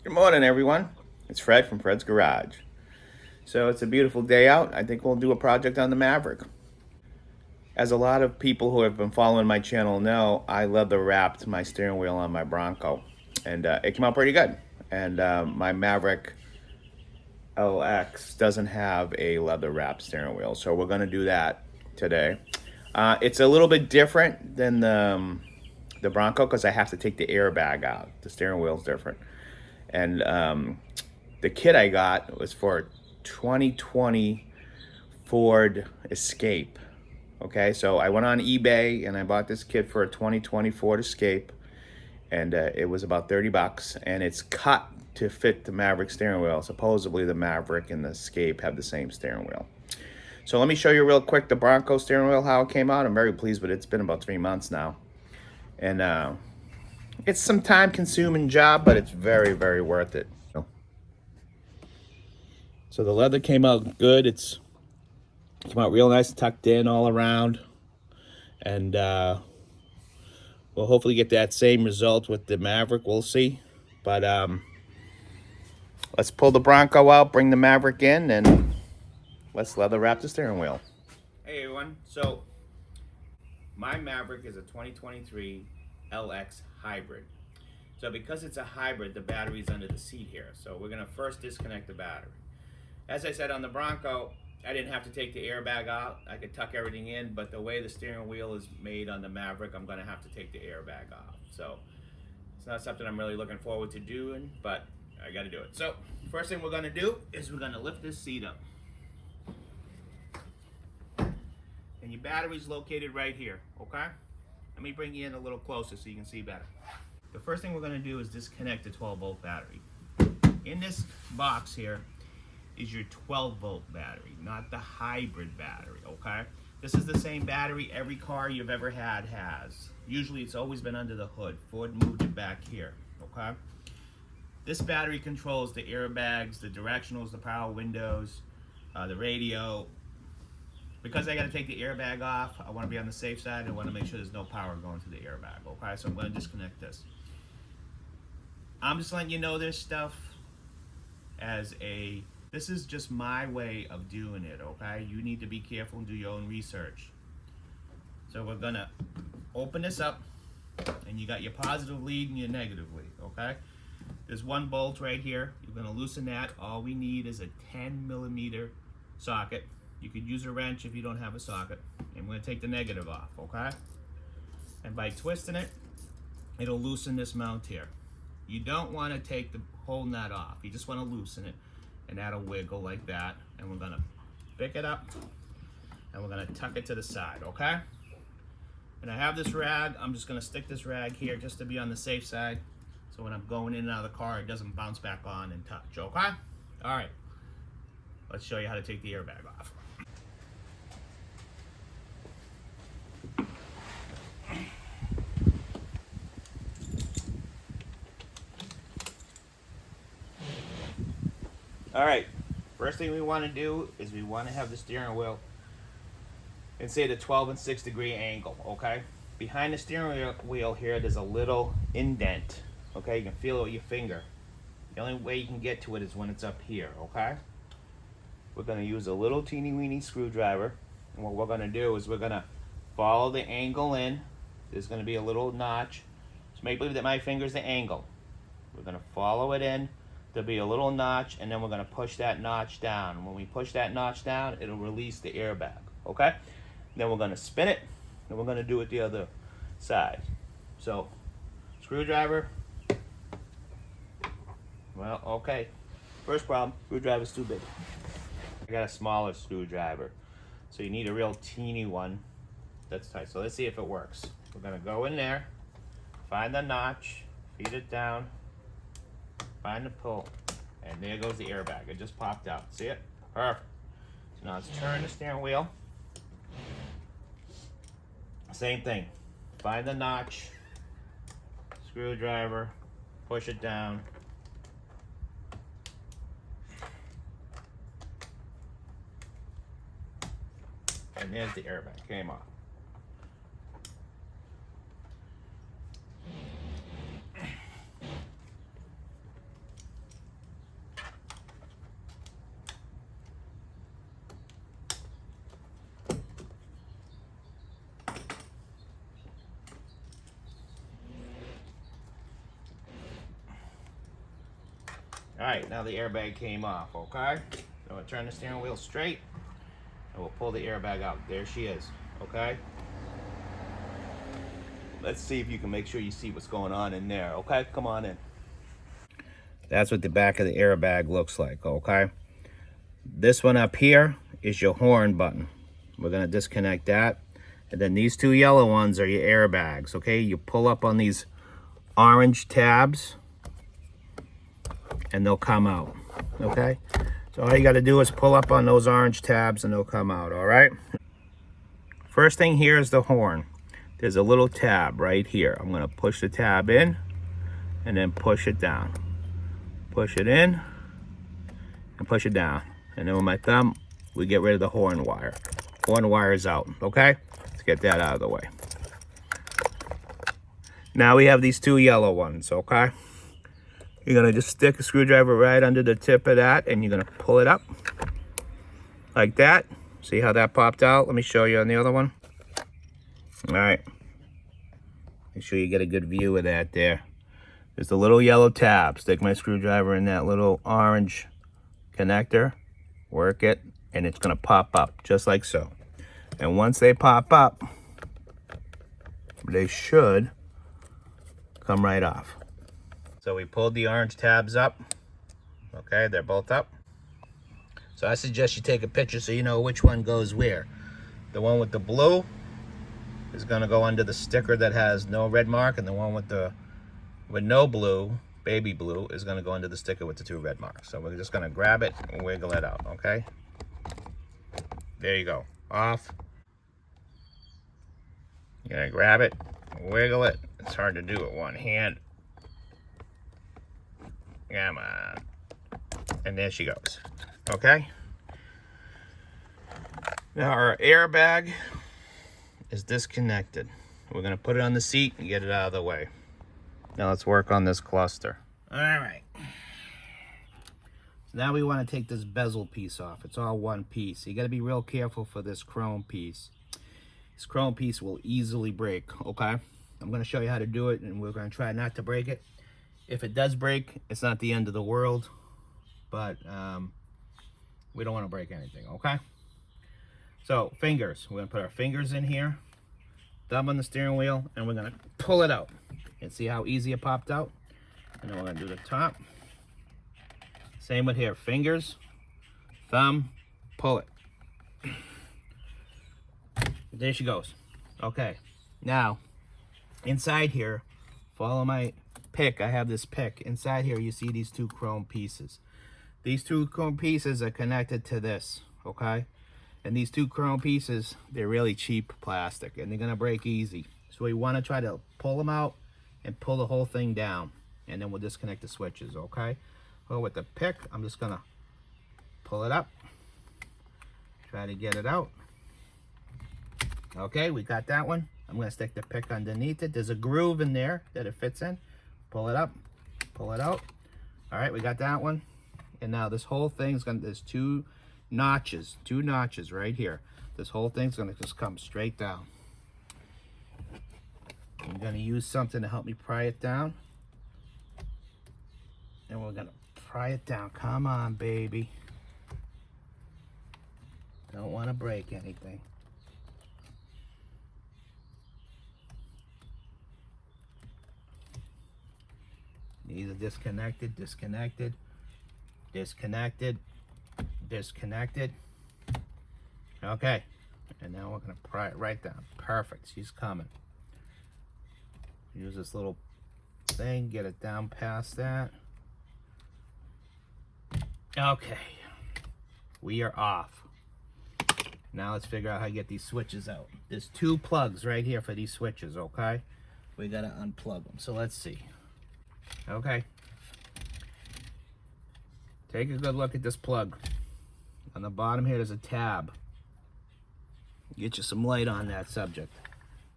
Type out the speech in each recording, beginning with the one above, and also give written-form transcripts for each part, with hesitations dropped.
Good morning, everyone. It's Fred from Fred's Garage. So it's a beautiful day out. I think we'll do a project on the Maverick. As a lot of people who have been following my channel know, I leather wrapped my steering wheel on my Bronco, and it came out pretty good. And my Maverick LX doesn't have a leather wrapped steering wheel, so we're going to do that today. It's a little bit different than the Bronco because I have to take the airbag out. The steering wheel's different. And the kit I got was for a 2020 Ford Escape. Okay, so I went on eBay and I bought this kit for a 2020 Ford Escape, and it was about 30 bucks, and it's cut to fit the Maverick steering wheel. Supposedly the Maverick and the Escape have the same steering wheel. So let me show you real quick the Bronco steering wheel, how it came out. I'm very pleased with it. It's been about 3 months now. And it's some time consuming job, but it's very, very worth it. So the leather came out good. It came out real nice, tucked in all around. And we'll hopefully get that same result with the Maverick. We'll see. But let's pull the Bronco out, bring the Maverick in, and let's leather wrap the steering wheel. Hey everyone, so my Maverick is a 2023 LX hybrid. So because it's a hybrid, the battery's under the seat here. So we're gonna first disconnect the battery. As I said, on the Bronco, I didn't have to take the airbag out. I could tuck everything in, but the way the steering wheel is made on the Maverick, I'm gonna have to take the airbag off. So it's not something I'm really looking forward to doing, but I gotta do it. So first thing we're gonna do is we're gonna lift this seat up. And your battery's located right here, okay? Let me bring you in a little closer so you can see better. The first thing we're gonna do is disconnect the 12-volt battery. In this box here is your 12-volt battery, not the hybrid battery, okay? This is the same battery every car you've ever had has. Usually it's always been under the hood. Ford moved it back here, okay? This battery controls the airbags, the directionals, the power windows, the radio. Because I gotta take the airbag off, I wanna be on the safe side. I wanna make sure there's no power going to the airbag, okay? So I'm gonna disconnect this. I'm just letting you know this stuff this is just my way of doing it, okay? You need to be careful and do your own research. So we're gonna open this up, and you got your positive lead and your negative lead, okay? There's one bolt right here. You're gonna loosen that. All we need is a 10mm socket. You could use a wrench if you don't have a socket. And we're gonna take the negative off, okay? And by twisting it, it'll loosen this mount here. You don't wanna take the whole nut off. You just wanna loosen it, and that'll wiggle like that. And we're gonna pick it up, and we're gonna tuck it to the side, okay? And I have this rag. I'm just gonna stick this rag here just to be on the safe side, so when I'm going in and out of the car, it doesn't bounce back on and touch, okay? All right, let's show you how to take the airbag off. All right, first thing we want to do is we want to have the steering wheel in, say, the 12 and 6 degree angle, okay? Behind the steering wheel here, there's a little indent, okay? You can feel it with your finger. The only way you can get to it is when it's up here, okay? We're gonna use a little teeny weeny screwdriver, and what we're gonna do is we're gonna follow the angle in. There's gonna be a little notch. So make believe that my finger's the angle. We're gonna follow it in. There'll be a little notch, and then we're gonna push that notch down. When we push that notch down, it'll release the airbag, okay? Then we're gonna spin it, and we're gonna do it the other side. So, screwdriver. Well, okay. First problem, screwdriver's too big. I got a smaller screwdriver, so you need a real teeny one that's tight. So let's see if it works. We're gonna go in there, find the notch, feed it down, find the pull, and there goes the airbag. It just popped out. See it? Perfect. So now let's turn the steering wheel. Same thing. Find the notch, screwdriver, push it down. And there's the airbag. Came off. Alright, now the airbag came off, okay? So I'll turn the steering wheel straight and we'll pull the airbag out. There she is, okay? Let's see if you can make sure you see what's going on in there, okay? Come on in. That's what the back of the airbag looks like, okay? This one up here is your horn button. We're gonna disconnect that. And then these two yellow ones are your airbags, okay? You pull up on these orange tabs and they'll come out, okay? So all you gotta do is pull up on those orange tabs and they'll come out, all right? First thing here is the horn. There's a little tab right here. I'm gonna push the tab in and then push it down. Push it in and push it down. And then with my thumb, we get rid of the horn wire. Horn wire is out, okay? Let's get that out of the way. Now we have these two yellow ones, okay? You're gonna just stick a screwdriver right under the tip of that and you're gonna pull it up like that. See how that popped out? Let me show you on the other one. All right, make sure you get a good view of that there. There's the little yellow tab. Stick my screwdriver in that little orange connector, work it, and it's gonna pop up just like so. And once they pop up, they should come right off. So we pulled the orange tabs up. Okay, they're both up. So I suggest you take a picture so you know which one goes where. The one with the blue is gonna go under the sticker that has no red mark, and the one with no blue, baby blue, is gonna go under the sticker with the two red marks. So we're just gonna grab it and wiggle it out, okay? There you go, off. You're gonna grab it, wiggle it. It's hard to do with one hand. Come on. And there she goes, okay? Now our airbag is disconnected. We're gonna put it on the seat and get it out of the way. Now let's work on this cluster. All right. So now we want to take this bezel piece off. It's all one piece. So you got to be real careful for this chrome piece. This chrome piece will easily break, okay? I'm going to show you how to do it, and we're going to try not to break it. If it does break, it's not the end of the world, but we don't want to break anything, okay? So fingers, we're going to put our fingers in here, thumb on the steering wheel, and we're going to pull it out. And see how easy it popped out? And then we're going to do the top. Same with here, fingers, thumb, pull it. There she goes. Okay, now inside here, follow my pick. I have this pick. Inside here you see these two chrome pieces. These two chrome pieces are connected to this, okay? And these two chrome pieces, they're really cheap plastic and they're gonna break easy. So we wanna try to pull them out and pull the whole thing down. And then we'll disconnect the switches, okay? Well, with the pick, I'm just gonna pull it up. Try to get it out. Okay, we got that one. I'm gonna stick the pick underneath it. There's a groove in there that it fits in. Pull it up, pull it out. All right, we got that one. And now this whole thing's gonna, there's two notches right here. This whole thing's gonna just come straight down. I'm gonna use something to help me pry it down. And we're gonna pry it down. Come on, baby. Don't wanna break anything. These are disconnected, disconnected, disconnected, disconnected. Okay, and now we're gonna pry it right down. Perfect, she's coming. Use this little thing, get it down past that. Okay, we are off. Now let's figure out how to get these switches out. There's two plugs right here for these switches, okay? We gotta unplug them, so let's see. Okay. Take a good look at this plug. On the bottom here, there's a tab. Get you some light on that subject.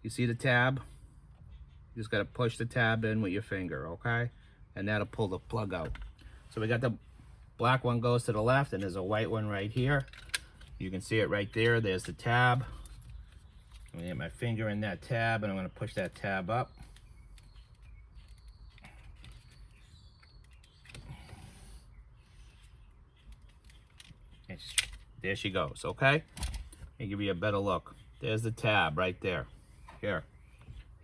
You see the tab? You just gotta push the tab in with your finger, okay? And that'll pull the plug out. So we got the black one goes to the left, and there's a white one right here. You can see it right there. There's the tab. I'm gonna get my finger in that tab, and I'm gonna push that tab up. And there she goes, okay? Let me give you a better look. There's the tab right there.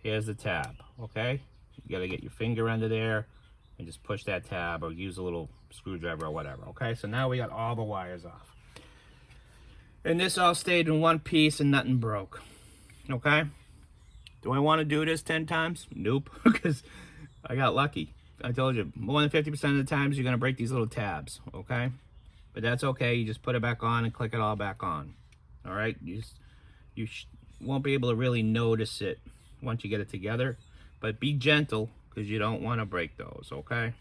Here's the tab, okay? You gotta get your finger under there and just push that tab or use a little screwdriver or whatever, okay? So now we got all the wires off. And this all stayed in one piece and nothing broke, okay? Do I want to do this 10 times? Nope, because I got lucky. I told you, more than 50% of the times you're gonna break these little tabs, okay? But that's okay, you just put it back on and click it all back on, all right? You won't be able to really notice it once you get it together, but be gentle because you don't want to break those, okay?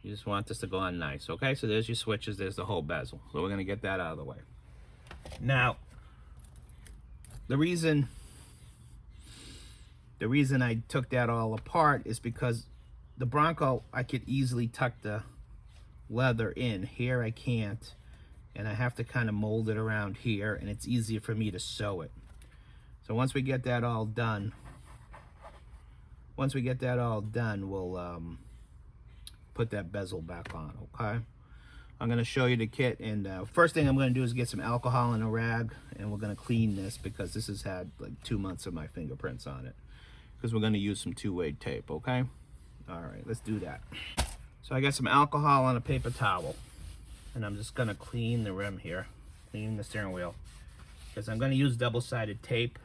You just want this to go on nice, okay? So there's your switches, there's the whole bezel. So we're gonna get that out of the way. Now, the reason I took that all apart is because the Bronco, I could easily tuck the leather in. Here I can't, and I have to kind of mold it around here, and it's easier for me to sew it. So once we get that all done, we'll put that bezel back on, okay? I'm gonna show you the kit, and first thing I'm gonna do is get some alcohol and a rag, and we're gonna clean this because this has had like 2 months of my fingerprints on it, because we're gonna use some 2-way tape, okay? All right, let's do that. So I got some alcohol on a paper towel, and I'm just gonna clean the rim here, clean the steering wheel, because I'm gonna use double-sided tape,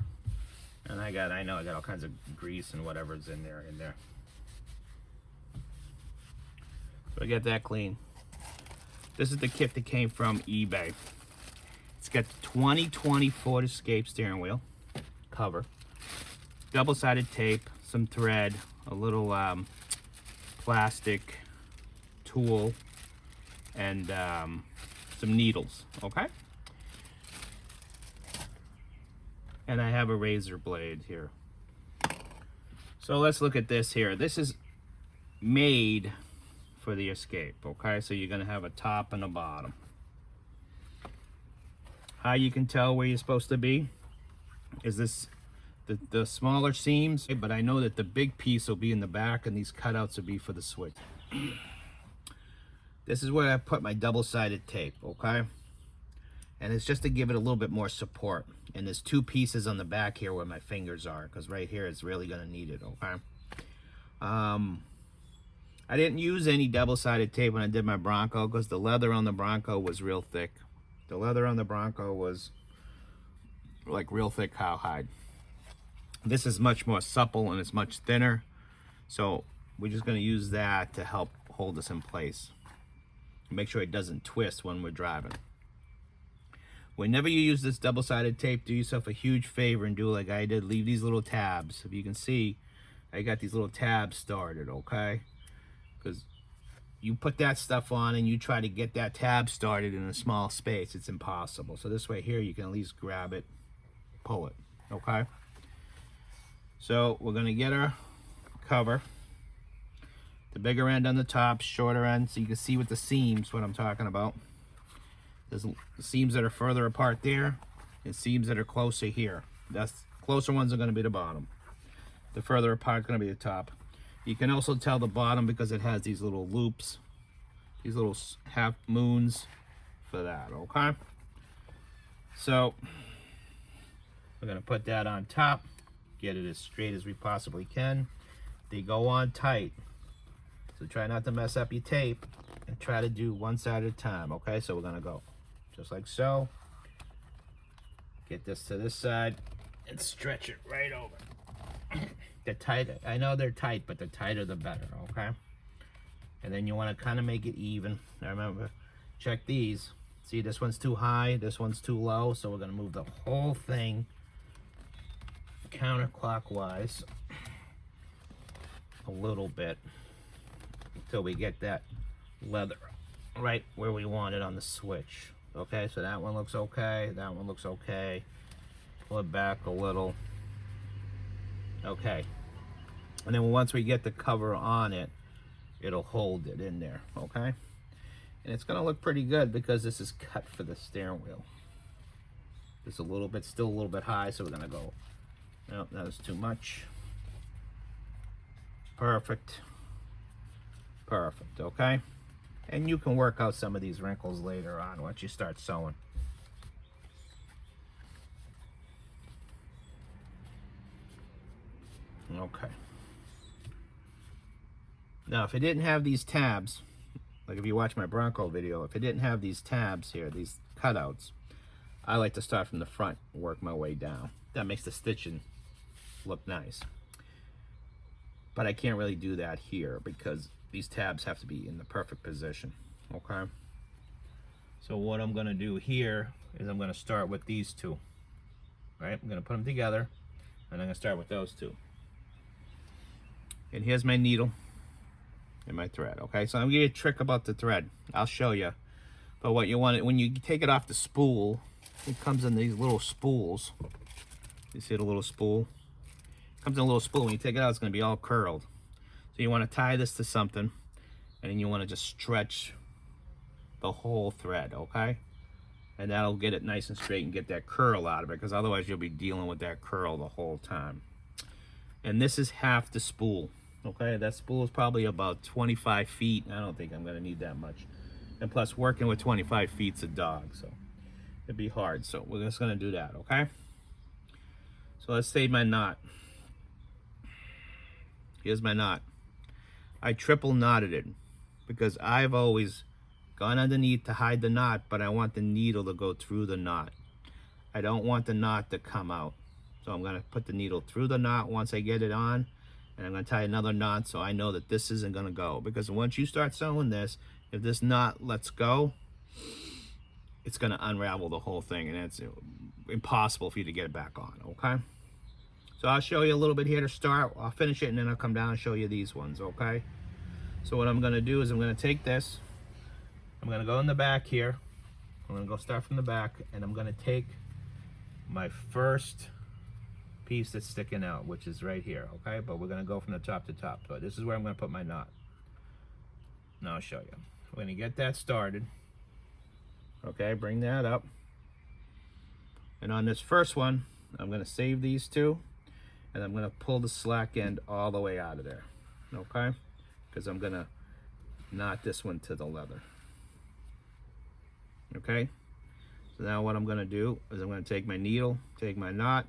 and I know I got all kinds of grease and whatever's in there. So I get that clean. This is the kit that came from eBay. It's got the 2020 Ford Escape steering wheel cover, double-sided tape, some thread, a little plastic tool, and some needles, okay? And I have a razor blade here. So let's look at this here. This is made for the Escape, okay? So you're gonna have a top and a bottom. How you can tell where you're supposed to be is this, the smaller seams, but I know that the big piece will be in the back and these cutouts will be for the switch. This is where I put my double-sided tape, okay? And it's just to give it a little bit more support. And there's 2 pieces on the back here where my fingers are, because right here it's really gonna need it, okay? I didn't use any double-sided tape when I did my Bronco because the leather on the Bronco was real thick. The leather on the Bronco was like real thick cowhide. This is much more supple and it's much thinner. So we're just gonna use that to help hold this in place. Make sure it doesn't twist when we're driving. Whenever you use this double-sided tape, do yourself a huge favor and do like I did. Leave these little tabs. If you can see, I got these little tabs started, okay? Because you put that stuff on and you try to get that tab started in a small space, it's impossible. So this way here, you can at least grab it, pull it, okay? So we're gonna get our cover. The bigger end on the top, shorter end, so you can see with the seams what I'm talking about. There's seams that are further apart there, and seams that are closer here. That's closer ones are gonna be the bottom. The further apart is gonna be the top. You can also tell the bottom because it has these little loops, these little half moons for that, okay? So we're gonna put that on top, get it as straight as we possibly can. They go on tight, so try not to mess up your tape and try to do one side at a time, okay? So we're gonna go just like so. Get this to this side and stretch it right over. They're tight. I know they're tight, but the tighter the better, okay? And then you want to kind of make it even. Now remember, check these. See, this one's too high, this one's too low, so we're going to move the whole thing counterclockwise a little bit until we get that leather right where we want it on the switch. Okay, so that one looks okay, that one looks okay. Pull it back a little. Okay, and then once we get the cover on it, it'll hold it in there, okay? And it's gonna look pretty good because this is cut for the steering wheel. It's a little bit, still a little bit high, so we're gonna go, nope, that was too much. Perfect, perfect, okay? And you can work out some of these wrinkles later on once you start sewing. Okay. Now, if it didn't have these tabs, like if you watch my Bronco video, if it didn't have these tabs here, these cutouts, I like to start from the front and work my way down. That makes the stitching look nice. But I can't really do that here because these tabs have to be in the perfect position, okay? So what I'm gonna do here is I'm gonna start with these two, right? I'm gonna put them together and I'm gonna start with those two. And here's my needle and my thread, okay? So I'm gonna give you a trick about the thread. I'll show you. But what you want, when you take it off the spool, it comes in these little spools. You see the little spool? It comes in a little spool. When you take it out, it's gonna be all curled. So you wanna tie this to something, and then you wanna just stretch the whole thread, okay? And that'll get it nice and straight and get that curl out of it, because otherwise you'll be dealing with that curl the whole time. And this is half the spool, okay? That spool is probably about 25 feet. I don't think I'm gonna need that much. And plus, working with 25 feet's a dog, so it'd be hard. So we're just gonna do that, okay? So let's save my knot. Here's my knot. I triple knotted it because I've always gone underneath to hide the knot, but I want the needle to go through the knot. I don't want the knot to come out. So I'm gonna put the needle through the knot once I get it on, and I'm gonna tie another knot so I know that this isn't gonna go. Because once you start sewing this, if this knot lets go, it's gonna unravel the whole thing, and it's impossible for you to get it back on, okay? So I'll show you a little bit here to start. I'll finish it and then I'll come down and show you these ones, okay? So what I'm gonna do is I'm gonna take this, I'm gonna go in the back here, I'm gonna go start from the back, and I'm gonna take my first piece that's sticking out, which is right here, okay? But we're gonna go from the top to top. So this is where I'm gonna put my knot. Now I'll show you. We're gonna get that started. Okay, bring that up. And on this first one, I'm gonna save these two, and I'm gonna pull the slack end all the way out of there, okay? Because I'm gonna knot this one to the leather. Okay? So now what I'm gonna do is I'm gonna take my needle, take my knot,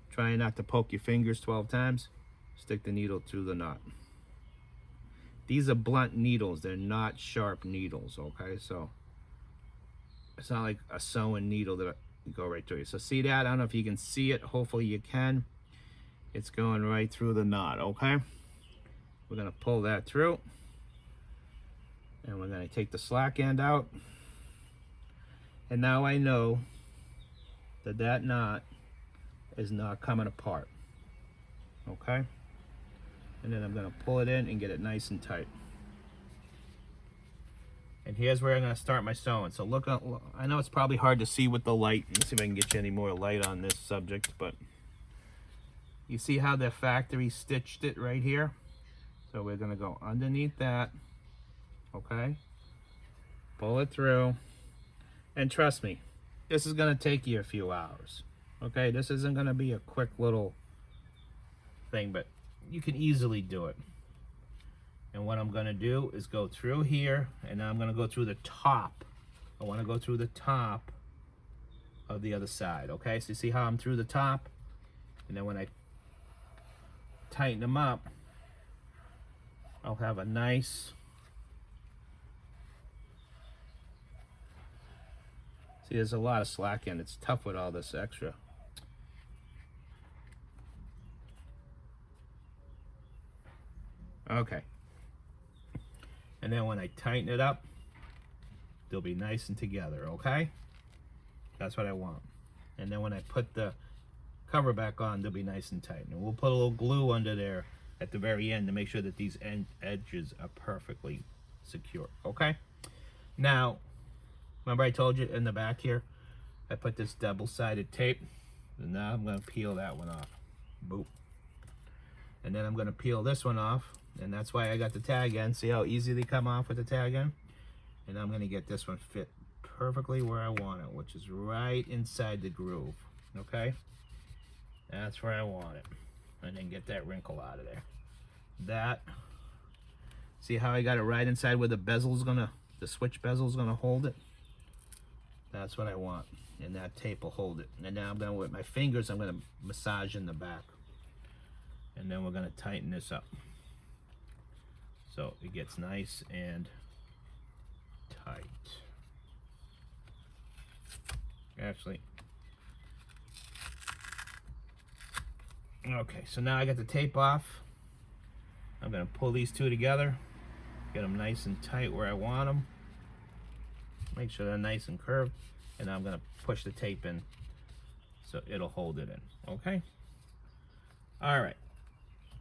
try not to poke your fingers 12 times, stick the needle through the knot. These are blunt needles, they're not sharp needles, okay? So it's not like a sewing needle that go right through you. So see that? I don't know if you can see it, hopefully you can. It's going right through the knot, okay? We're gonna pull that through, and we're gonna take the slack end out. And now I know that that knot is not coming apart, okay? And then I'm gonna pull it in and get it nice and tight. And here's where I'm gonna start my sewing. So look, I know it's probably hard to see with the light. Let's see if I can get you any more light on this subject, but you see how the factory stitched it right here? So we're gonna go underneath that, okay? Pull it through, and trust me, this is gonna take you a few hours, okay? This isn't gonna be a quick little thing, but you can easily do it. And what I'm gonna do is go through here, and now I'm gonna go through the top. I wanna go through the top of the other side, okay? So you see how I'm through the top? And then when I tighten them up, I'll have a nice, see there's a lot of slack in, it's tough with all this extra. Okay. And then when I tighten it up, they'll be nice and together, okay? That's what I want. And then when I put the cover back on, they'll be nice and tight. And we'll put a little glue under there at the very end to make sure that these edges are perfectly secure, okay? Now, remember I told you in the back here, I put this double-sided tape, and now I'm gonna peel that one off. Boop. And then I'm gonna peel this one off, and that's why I got the tag end. See how easy they come off with the tag end? And I'm gonna get this one fit perfectly where I want it, which is right inside the groove, okay? That's where I want it. And then get that wrinkle out of there. That See how I got it right inside where the bezel's gonna, the switch bezel's gonna hold it? That's what I want. And that tape will hold it. And now I'm gonna, with my fingers, I'm gonna massage in the back. And then we're gonna tighten this up. So it gets nice and tight. Actually, okay, so now I got the tape off. I'm gonna pull these two together, get them nice and tight where I want them. Make sure they're nice and curved, and I'm gonna push the tape in so it'll hold it in, okay? All right,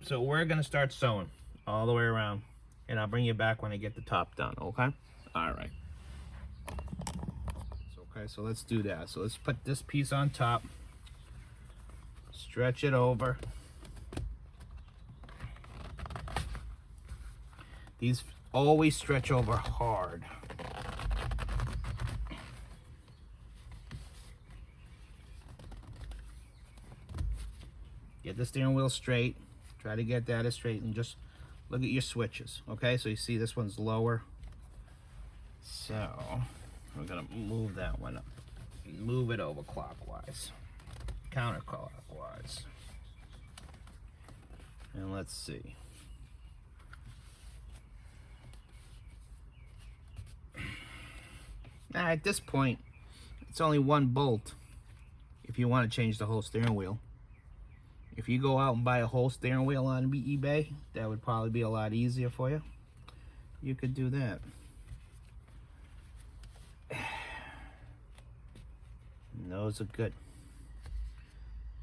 so we're gonna start sewing all the way around, and I'll bring you back when I get the top done, okay? All right. Okay, so let's do that. So let's put this piece on top, stretch it over. These always stretch over hard. Get the steering wheel straight. Try to get that as straight, and just look at your switches. Okay, so you see this one's lower. So we're gonna move that one up. Move it over clockwise, counterclockwise. And let's see. Now at this point, it's only one bolt if you want to change the whole steering wheel. If you go out and buy a whole steering wheel on eBay, that would probably be a lot easier for you. You could do that. And those are good.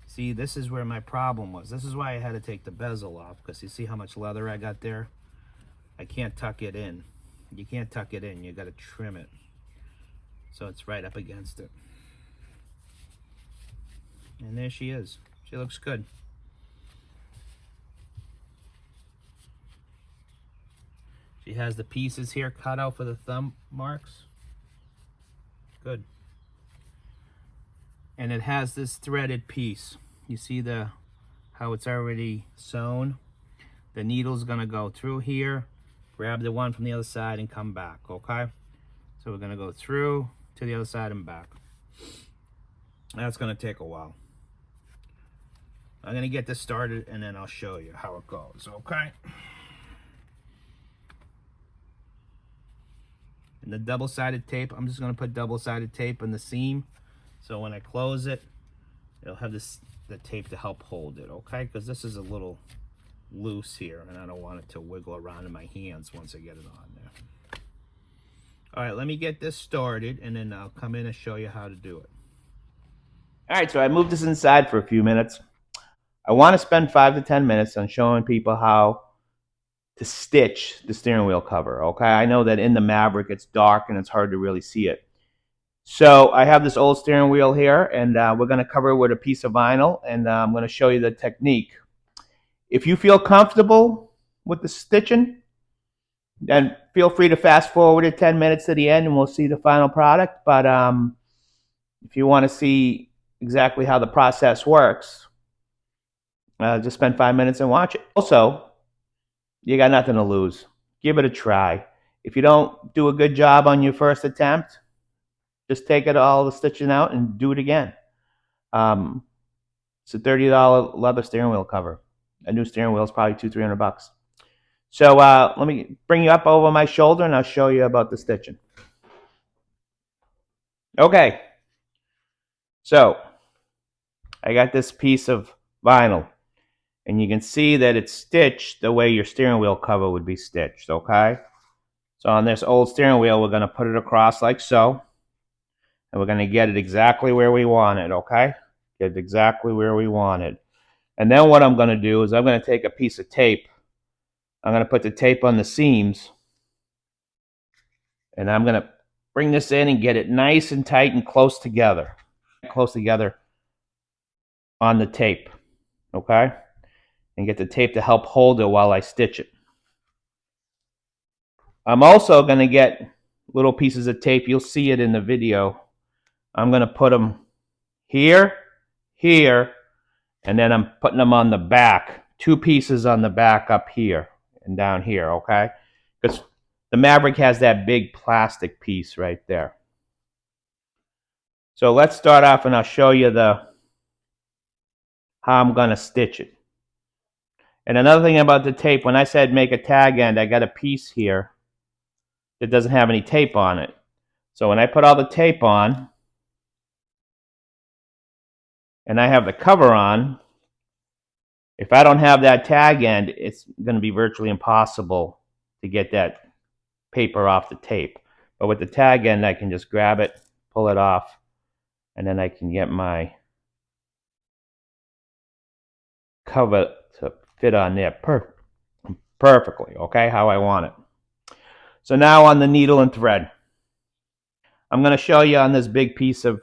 See, this is where my problem was. This is why I had to take the bezel off, because you see how much leather I got there? I can't tuck it in. You can't tuck it in, you gotta trim it. So it's right up against it. And there she is. She looks good. She has the pieces here cut out for the thumb marks. Good. And it has this threaded piece. You see how it's already sewn? The needle's gonna go through here, grab the one from the other side and come back, okay? So we're gonna go through to the other side and back. That's gonna take a while. I'm gonna get this started and then I'll show you how it goes, okay? And the double-sided tape, I'm just gonna put double-sided tape in the seam. So when I close it, it'll have the tape to help hold it, okay? Because this is a little loose here and I don't want it to wiggle around in my hands once I get it on there. All right, let me get this started and then I'll come in and show you how to do it. All right, so I moved this inside for a few minutes. I want to spend 5 to 10 minutes on showing people how to stitch the steering wheel cover, okay? I know that in the Maverick it's dark and it's hard to really see it. So I have this old steering wheel here, and we're going to cover it with a piece of vinyl, and I'm going to show you the technique. If you feel comfortable with the stitching, then feel free to fast forward it 10 minutes to the end and we'll see the final product. But if you want to see exactly how the process works, just spend 5 minutes and watch it. Also, you got nothing to lose. Give it a try. If you don't do a good job on your first attempt, just take all the stitching out and do it again. It's a $30 leather steering wheel cover. A new steering wheel is probably $200-300. So let me bring you up over my shoulder and I'll show you about the stitching. Okay. So I got this piece of vinyl, and you can see that it's stitched the way your steering wheel cover would be stitched, okay? So on this old steering wheel, we're going to put it across like so. And we're going to get it exactly where we want it, okay? Get it exactly where we want it. And then what I'm going to do is I'm going to take a piece of tape. I'm going to put the tape on the seams. And I'm going to bring this in and get it nice and tight and close together. Close together on the tape, okay? And get the tape to help hold it while I stitch it. I'm also going to get little pieces of tape. You'll see it in the video. I'm going to put them here, here, and then I'm putting them on the back. 2 pieces on the back up here and down here, okay? because the Maverick has that big plastic piece right there. So let's start off and I'll show you how I'm going to stitch it. And another thing about the tape, when I said make a tag end, I got a piece here that doesn't have any tape on it. So when I put all the tape on and I have the cover on, if I don't have that tag end, it's going to be virtually impossible to get that paper off the tape. But with the tag end, I can just grab it, pull it off, and then I can get my cover to fit on there perfectly, okay, how I want it. So now on the needle and thread, I'm going to show you on this big piece of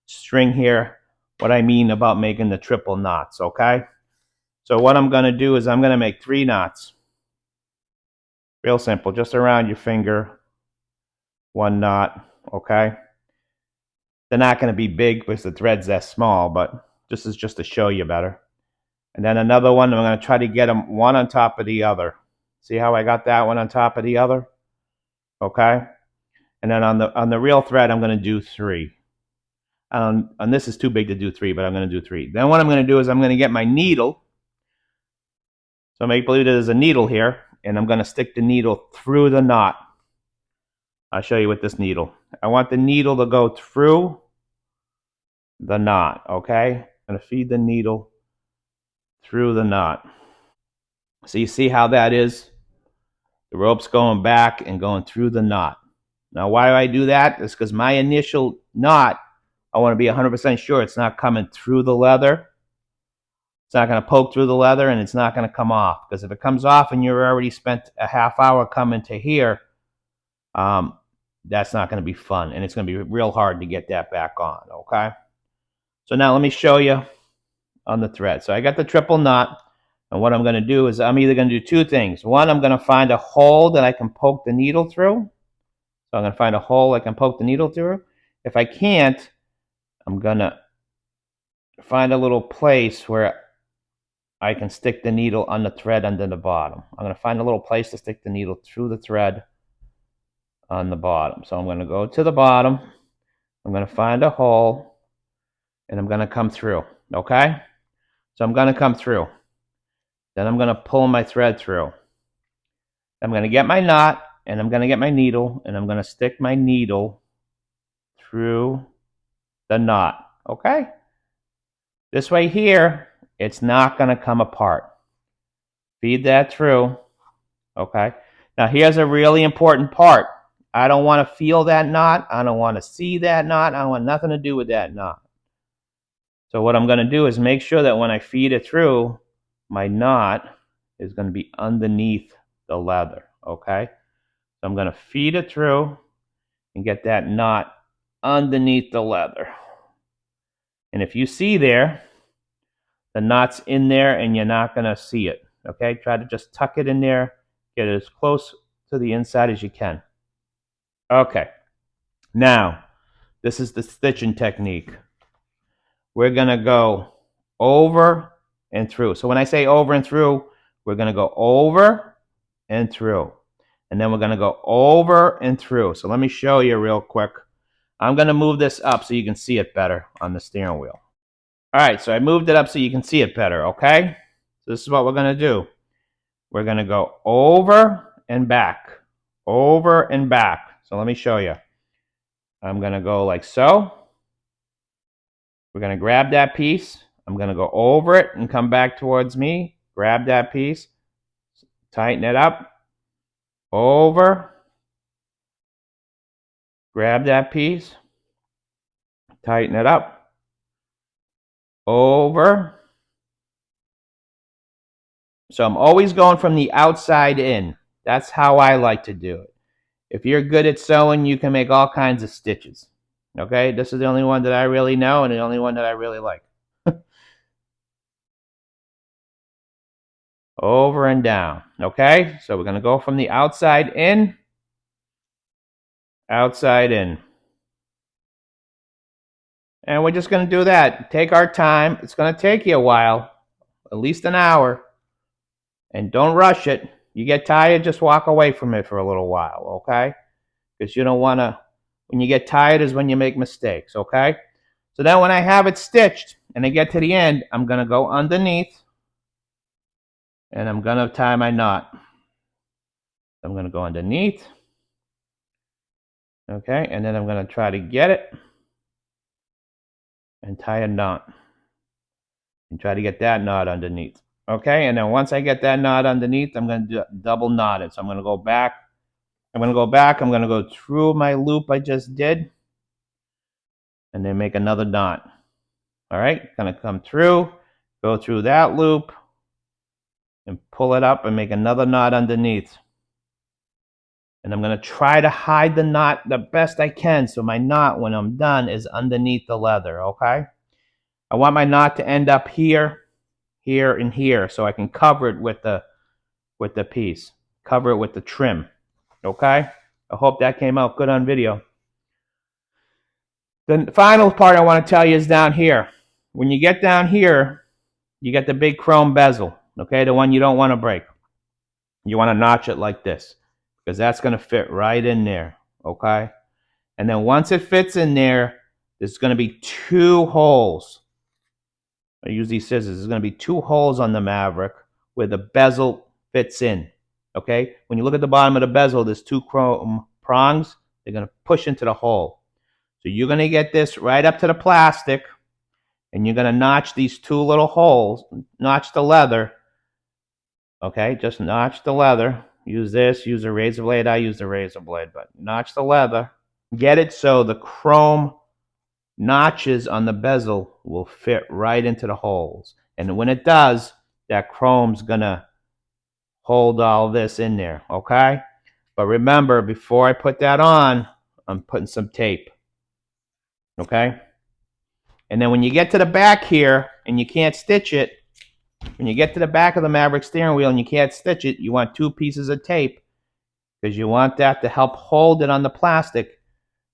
string here what I mean about making the triple knots, okay? So what I'm going to do is I'm going to make 3 knots. Real simple, just around your finger, 1 knot, okay? They're not going to be big because the thread's that small, but this is just to show you better. And then another one, I'm going to try to get them one on top of the other. See how I got that one on top of the other? Okay? And then on the real thread, I'm going to do 3. And this is too big to do 3, but I'm going to do 3. Then what I'm going to do is I'm going to get my needle. So make believe there's a needle here, and I'm going to stick the needle through the knot. I'll show you with this needle. I want the needle to go through the knot, okay? I'm going to feed the needle through the knot. So you see how that is? The rope's going back and going through the knot. Now, why do I do that? It's because my initial knot, I want to be 100% sure it's not coming through the leather. It's not going to poke through the leather, and it's not going to come off. Because if it comes off and you're already spent a half hour coming to here, that's not going to be fun, and it's going to be real hard to get that back on, okay? So now let me show you on the thread. So I got the triple knot, and what I'm going to do is I'm either going to do 2 things. One, I'm going to find a hole that I can poke the needle through. So I'm going to find a hole I can poke the needle through. If I can't, I'm going to find a little place where I can stick the needle on the thread under the bottom. I'm going to find a little place to stick the needle through the thread on the bottom. So I'm going to go to the bottom. I'm going to find a hole, and I'm going to come through, okay? So I'm going to come through. Then I'm going to pull my thread through. I'm going to get my knot, and I'm going to get my needle, and I'm going to stick my needle through the knot, okay? This way here, it's not going to come apart. Feed that through, okay? Now here's a really important part. I don't want to feel that knot. I don't want to see that knot. I don't want nothing to do with that knot. So what I'm going to do is make sure that when I feed it through, my knot is going to be underneath the leather, okay? So I'm going to feed it through and get that knot underneath the leather. And if you see there, the knot's in there and you're not going to see it, okay? Try to just tuck it in there, get it as close to the inside as you can. Okay, now, this is the stitching technique. We're going to go over and through. So when I say over and through, we're going to go over and through. And then we're going to go over and through. So let me show you real quick. I'm going to move this up so you can see it better on the steering wheel. All right, so I moved it up so you can see it better, okay? So this is what we're going to do. We're going to go over and back, over and back. So let me show you. I'm going to go like so. We're going to grab that piece. I'm going to go over it and come back towards me. Grab that piece. Tighten it up. Over. Grab that piece. Tighten it up. Over. So I'm always going from the outside in. That's how I like to do it. If you're good at sewing, you can make all kinds of stitches. Okay? This is the only one that I really know and the only one that I really like. Over and down. Okay? So we're going to go from the outside in. Outside in. And we're just going to do that. Take our time. It's going to take you a while, at least an hour. And don't rush it. You get tired, just walk away from it for a little while, okay? Because you don't want to, when you get tired is when you make mistakes, okay? So then when I have it stitched and I get to the end, I'm going to go underneath and I'm going to tie my knot. I'm going to go underneath, okay? And then I'm going to try to get it and tie a knot and try to get that knot underneath, okay? And then once I get that knot underneath, I'm going to double knot it. So I'm going to go back. I'm going to go through my loop I just did and then make another knot. All right, going to come through, go through that loop and pull it up and make another knot underneath. And I'm going to try to hide the knot the best I can so my knot, when I'm done, is underneath the leather, okay? I want my knot to end up here, here, and here so I can cover it with the piece. Cover it with the trim, okay? I hope that came out good on video. The final part I want to tell you is down here. When you get down here, you get the big chrome bezel, okay? The one you don't want to break. You want to notch it like this because that's going to fit right in there, okay? And then once it fits in there, there's going to be 2 holes. I use these scissors. There's going to be 2 holes on the Maverick where the bezel fits in, okay? When you look at the bottom of the bezel, there's 2 chrome prongs. They're going to push into the hole. So you're going to get this right up to the plastic, and you're going to notch these 2 little holes, notch the leather, okay? Just notch the leather. Use this, use a razor blade. I use the razor blade, but notch the leather. Get it so the chrome notches on the bezel will fit right into the holes. And when it does, that chrome's going to hold all this in there, okay? But remember, before I put that on, I'm putting some tape, okay? And then when you get to the back here and you can't stitch it, when you get to the back of the Maverick steering wheel and you can't stitch it, you want 2 pieces of tape because you want that to help hold it on the plastic,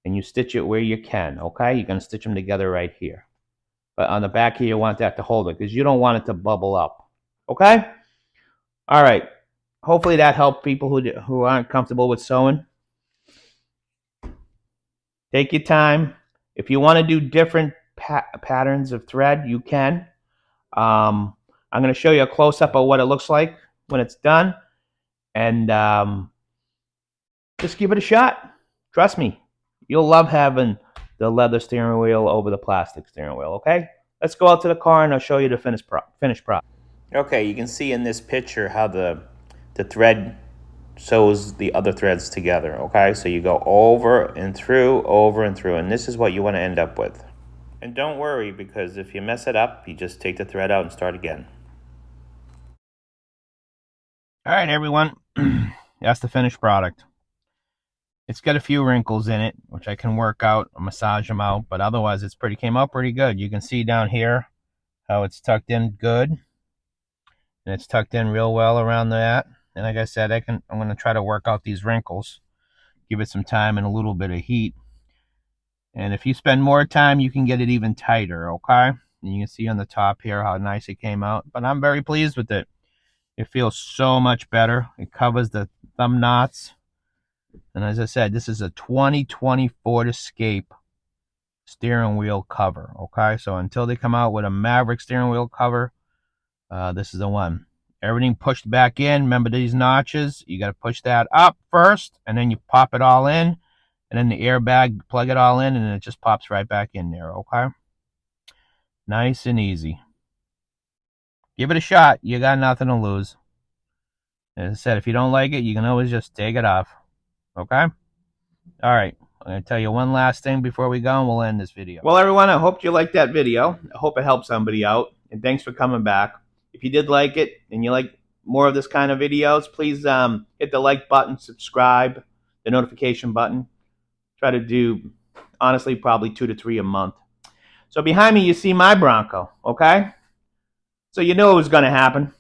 and you stitch it where you can, okay? You're going to stitch them together right here. But on the back here, you want that to hold it because you don't want it to bubble up, okay? All right. Hopefully that helped people who aren't comfortable with sewing. Take your time. If you want to do different patterns of thread, you can. I'm going to show you a close-up of what it looks like when it's done. And just give it a shot. Trust me. You'll love having the leather steering wheel over the plastic steering wheel, okay? Let's go out to the car and I'll show you the finished product. Okay, you can see in this picture how the thread sews the other threads together, okay? So you go over and through, and this is what you want to end up with. And don't worry, because if you mess it up, you just take the thread out and start again. All right, everyone. That's the finished product. It's got a few wrinkles in it, which I can work out, massage them out, but otherwise it's came out pretty good. You can see down here how it's tucked in good, and it's tucked in real well around that. And like I said, I'm going to try to work out these wrinkles, give it some time and a little bit of heat. And if you spend more time, you can get it even tighter, okay? And you can see on the top here how nice it came out. But I'm very pleased with it. It feels so much better. It covers the thumb knots. And as I said, this is a 2020 Ford Escape steering wheel cover, okay? So until they come out with a Maverick steering wheel cover, this is the one. Everything pushed back in. Remember these notches? You got to push that up first, and then you pop it all in. And then the airbag, plug it all in, and it just pops right back in there, okay? Nice and easy. Give it a shot. You got nothing to lose. As I said, if you don't like it, you can always just take it off, okay? All right. I'm going to tell you one last thing before we go, and we'll end this video. Well, everyone, I hope you liked that video. I hope it helped somebody out, and thanks for coming back. If you did like it and you like more of this kind of videos, please hit the like button, subscribe, the notification button. Try to do, honestly, probably 2 to 3 a month. So behind me, you see my Bronco, okay? So you knew it was going to happen.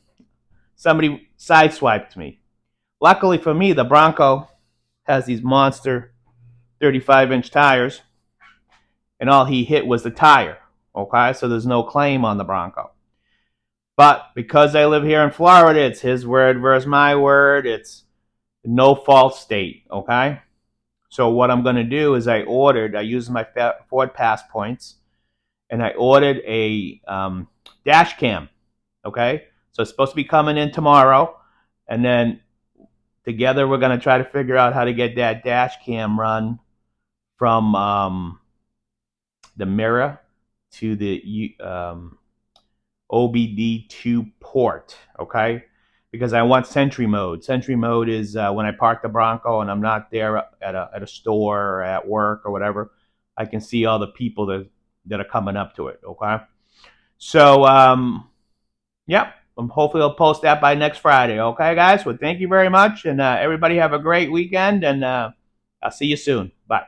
Somebody sideswiped me. Luckily for me, the Bronco has these monster 35-inch tires, and all he hit was the tire, okay? So there's no claim on the Bronco. But because I live here in Florida, it's his word versus my word. It's no fault state, okay? So what I'm going to do is I used my Ford Pass points, and I ordered a dash cam, okay? So it's supposed to be coming in tomorrow, and then together we're going to try to figure out how to get that dash cam run from the mirror to the OBD2 port, okay? Because I want Sentry mode. Sentry mode is when I park the Bronco and I'm not there at a store or at work or whatever, I can see all the people that are coming up to it, okay? So, yep, hopefully I'll post that by next Friday, okay, guys? Well, thank you very much, and everybody have a great weekend, and I'll see you soon. Bye.